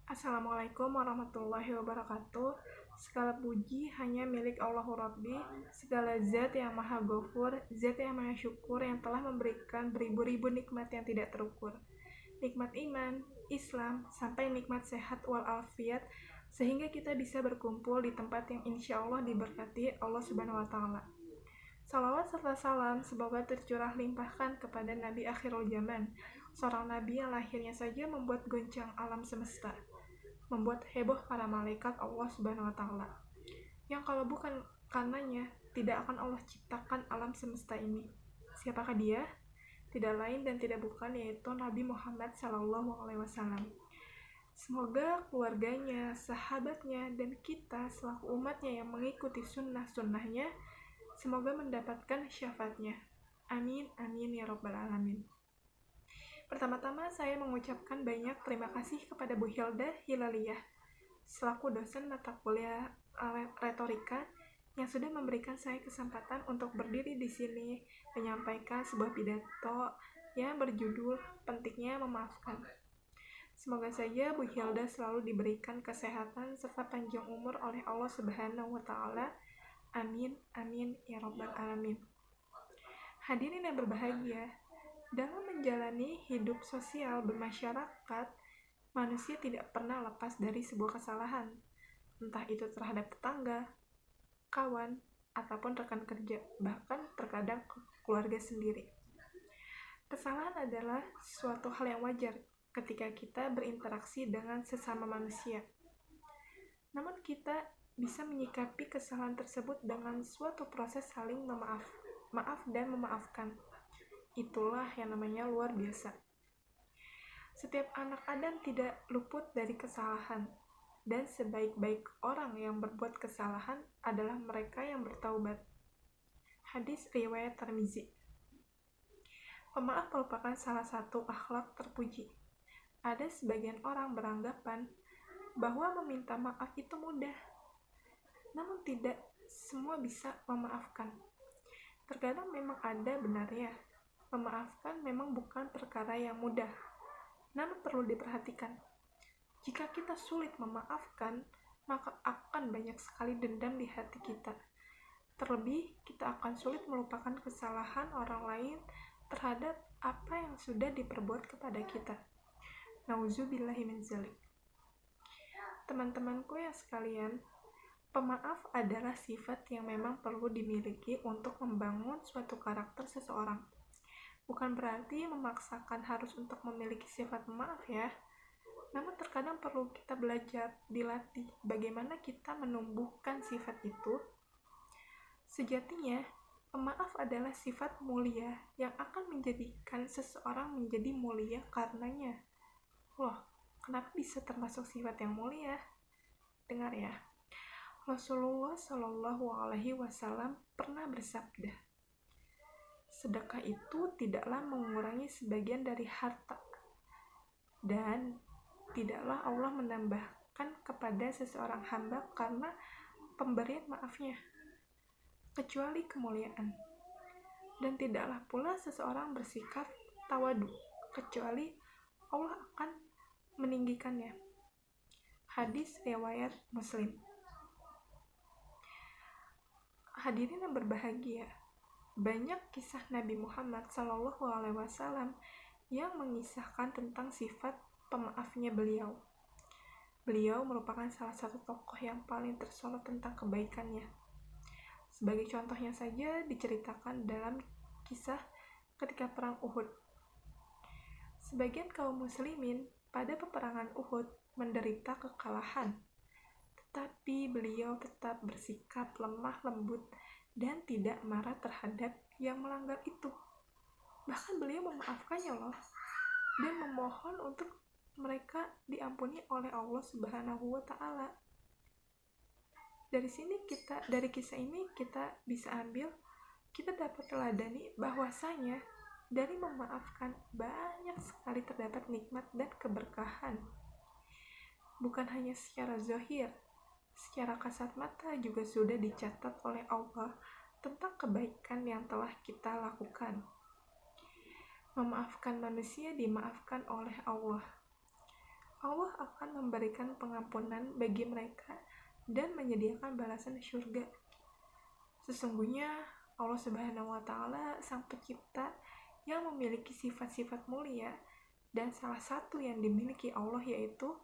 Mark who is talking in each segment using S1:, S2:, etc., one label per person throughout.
S1: Assalamualaikum warahmatullahi wabarakatuh. Segala puji hanya milik Allahu Rabbi, segala zat yang maha ghafur, zat yang maha syukur yang telah memberikan beribu-ribu nikmat yang tidak terukur. Nikmat iman, Islam, sampai nikmat sehat walafiat, sehingga kita bisa berkumpul di tempat yang insya Allah diberkati Allah Subhanahu wa Ta'ala. Salawat serta salam semoga tercurah limpahkan kepada Nabi akhirul zaman, seorang nabi yang lahirnya saja membuat goncang alam semesta, membuat heboh para malaikat Allah Subhanahu wa Ta'ala, yang kalau bukan karenanya tidak akan Allah ciptakan alam semesta ini. Siapakah dia? Tidak lain dan tidak bukan yaitu Nabi Muhammad SAW. Semoga keluarganya, sahabatnya, dan kita selaku umatnya yang mengikuti sunnah-sunnahnya semoga mendapatkan syafaatnya. Amin, amin ya rabbal alamin. Pertama-tama saya mengucapkan banyak terima kasih kepada Bu Hilda Hilaliyah selaku dosen mata kuliah retorika yang sudah memberikan saya kesempatan untuk berdiri di sini menyampaikan sebuah pidato yang berjudul Pentingnya Memaafkan. Semoga saja Bu Hilda selalu diberikan kesehatan serta panjang umur oleh Allah Subhanahu wa Ta'ala. Amin, amin ya rabbal alamin. Hadirin yang berbahagia, dalam menjalani hidup sosial bermasyarakat, manusia tidak pernah lepas dari sebuah kesalahan, entah itu terhadap tetangga, kawan, ataupun rekan kerja, bahkan terkadang keluarga sendiri. Kesalahan adalah suatu hal yang wajar ketika kita berinteraksi dengan sesama manusia. Namun kita bisa menyikapi kesalahan tersebut dengan suatu proses saling maaf dan memaafkan. Itulah yang namanya luar biasa. Setiap anak Adam tidak luput dari kesalahan, dan sebaik-baik orang yang berbuat kesalahan adalah mereka yang bertaubat. Hadis riwayat Tirmizi. Pemaaf merupakan salah satu akhlak terpuji. Ada sebagian orang beranggapan bahwa meminta maaf itu mudah, namun tidak semua bisa memaafkan. Terkadang memang ada benarnya, memaafkan memang bukan perkara yang mudah, namun perlu diperhatikan. Jika kita sulit memaafkan, maka akan banyak sekali dendam di hati kita. Terlebih, kita akan sulit melupakan kesalahan orang lain terhadap apa yang sudah diperbuat kepada kita. Nauzubillahi min dzalik. Teman-temanku yang sekalian, pemaaf adalah sifat yang memang perlu dimiliki untuk membangun suatu karakter seseorang. Bukan berarti memaksakan harus untuk memiliki sifat pemaaf ya. Namun terkadang perlu kita belajar, dilatih bagaimana kita menumbuhkan sifat itu. Sejatinya, pemaaf adalah sifat mulia yang akan menjadikan seseorang menjadi mulia karenanya. Loh, kenapa bisa termasuk sifat yang mulia? Dengar ya. Rasulullah Shallallahu Alaihi Wasallam pernah bersabda, sedekah itu tidaklah mengurangi sebagian dari harta, dan tidaklah Allah menambahkan kepada seseorang hamba karena pemberian maafnya, kecuali kemuliaan. Dan tidaklah pula seseorang bersikap tawadu, kecuali Allah akan meninggikannya. Hadis riwayat Muslim. Hadirin yang berbahagia, banyak kisah Nabi Muhammad SAW yang mengisahkan tentang sifat pemaafnya beliau. Beliau merupakan salah satu tokoh yang paling tersorot tentang kebaikannya. Sebagai contohnya saja diceritakan dalam kisah ketika perang Uhud. Sebagian kaum muslimin pada peperangan Uhud menderita kekalahan, tetapi beliau tetap bersikap lemah lembut dan tidak marah terhadap yang melanggar itu. Bahkan beliau memaafkannya loh, dan memohon untuk mereka diampuni oleh Allah Subhanahu wa Ta'ala. Dari kisah ini kita bisa ambil, kita dapat teladani bahwasanya dari memaafkan banyak sekali terdapat nikmat dan keberkahan. Bukan hanya secara zahir, secara kasat mata juga sudah dicatat oleh Allah tentang kebaikan yang telah kita lakukan. Memaafkan manusia dimaafkan oleh Allah. Allah akan memberikan pengampunan bagi mereka dan menyediakan balasan syurga. Sesungguhnya Allah Subhanahu wa Ta'ala, Sang Pencipta yang memiliki sifat-sifat mulia, dan salah satu yang dimiliki Allah yaitu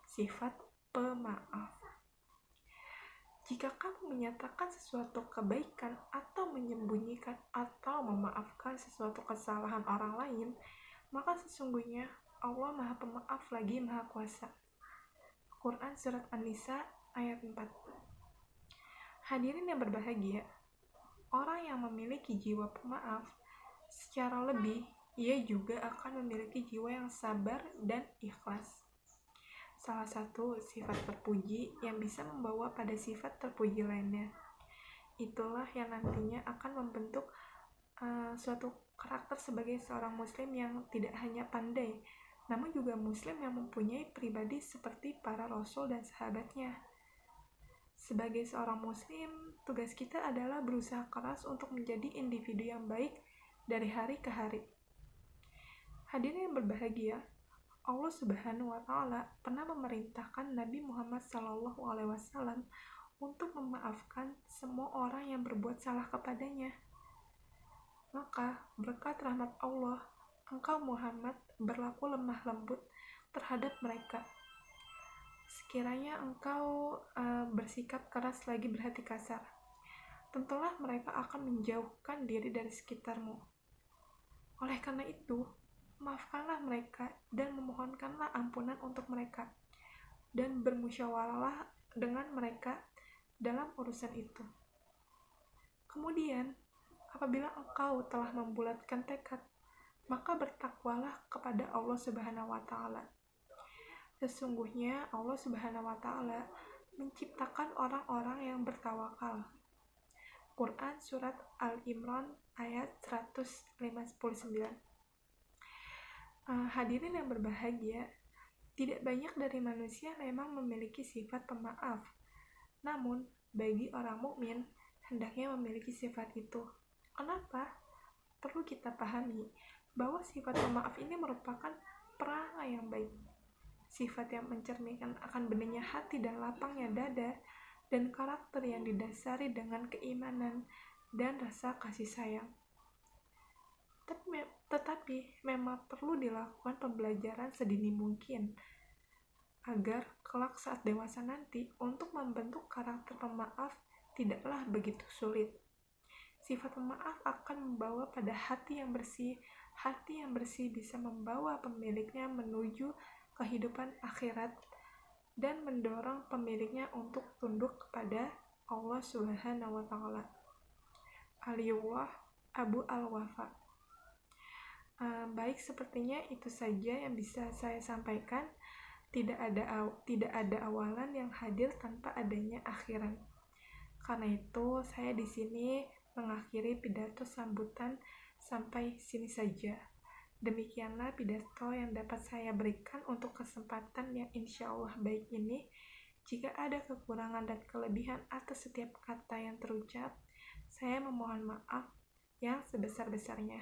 S1: sifat pemaaf. Jika kamu menyatakan sesuatu kebaikan atau menyembunyikan atau memaafkan sesuatu kesalahan orang lain, maka sesungguhnya Allah Maha Pemaaf lagi Maha Kuasa. Quran Surat An-Nisa ayat 4. Hadirin yang berbahagia, orang yang memiliki jiwa pemaaf, secara lebih, ia juga akan memiliki jiwa yang sabar dan ikhlas. Salah satu sifat terpuji yang bisa membawa pada sifat terpuji lainnya. Itulah yang nantinya akan membentuk suatu karakter sebagai seorang muslim yang tidak hanya pandai, namun juga muslim yang mempunyai pribadi seperti para rasul dan sahabatnya. Sebagai seorang muslim, tugas kita adalah berusaha keras untuk menjadi individu yang baik dari hari ke hari. Hadirin yang berbahagia, Allah Subhanahu wa Ta'ala pernah memerintahkan Nabi Muhammad SAW untuk memaafkan semua orang yang berbuat salah kepadanya. Maka berkat rahmat Allah, engkau Muhammad berlaku lemah lembut terhadap mereka. Sekiranya engkau bersikap keras lagi berhati kasar, tentulah mereka akan menjauhkan diri dari sekitarmu. Oleh karena itu, maafkanlah mereka dan memohonkanlah ampunan untuk mereka, dan bermusyawarahlah dengan mereka dalam urusan itu. Kemudian, apabila engkau telah membulatkan tekad, maka bertakwalah kepada Allah Subhanahu wa Ta'ala. Sesungguhnya Allah Subhanahu wa Ta'ala menciptakan orang-orang yang bertawakal. Quran Surat Al-Imran ayat 159. Hadirin yang berbahagia, tidak banyak dari manusia memang memiliki sifat pemaaf. Namun, bagi orang mukmin hendaknya memiliki sifat itu. Kenapa? Perlu kita pahami bahwa sifat pemaaf ini merupakan perangai yang baik. Sifat yang mencerminkan akan benihnya hati dan lapangnya dada, dan karakter yang didasari dengan keimanan dan rasa kasih sayang. Tetapi memang perlu dilakukan pembelajaran sedini mungkin agar kelak saat dewasa nanti untuk membentuk karakter pemaaf tidaklah begitu sulit. Sifat pemaaf akan membawa pada hati yang bersih. Hati yang bersih bisa membawa pemiliknya menuju kehidupan akhirat dan mendorong pemiliknya untuk tunduk kepada Allah Subhanahu wa Ta'ala. Aliullah Abu Al-Wafa. Baik, sepertinya itu saja yang bisa saya sampaikan. Tidak ada awalan yang hadir tanpa adanya akhiran. Karena itu, saya di sini mengakhiri pidato sambutan sampai sini saja. Demikianlah pidato yang dapat saya berikan untuk kesempatan yang insya Allah baik ini. Jika ada kekurangan dan kelebihan atas setiap kata yang terucap, saya memohon maaf yang sebesar-besarnya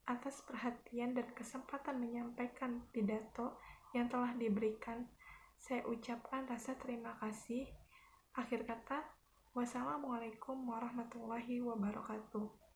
S1: atas perhatian dan kesempatan menyampaikan pidato yang telah diberikan. Saya ucapkan rasa terima kasih. Akhir kata, wassalamualaikum warahmatullahi wabarakatuh.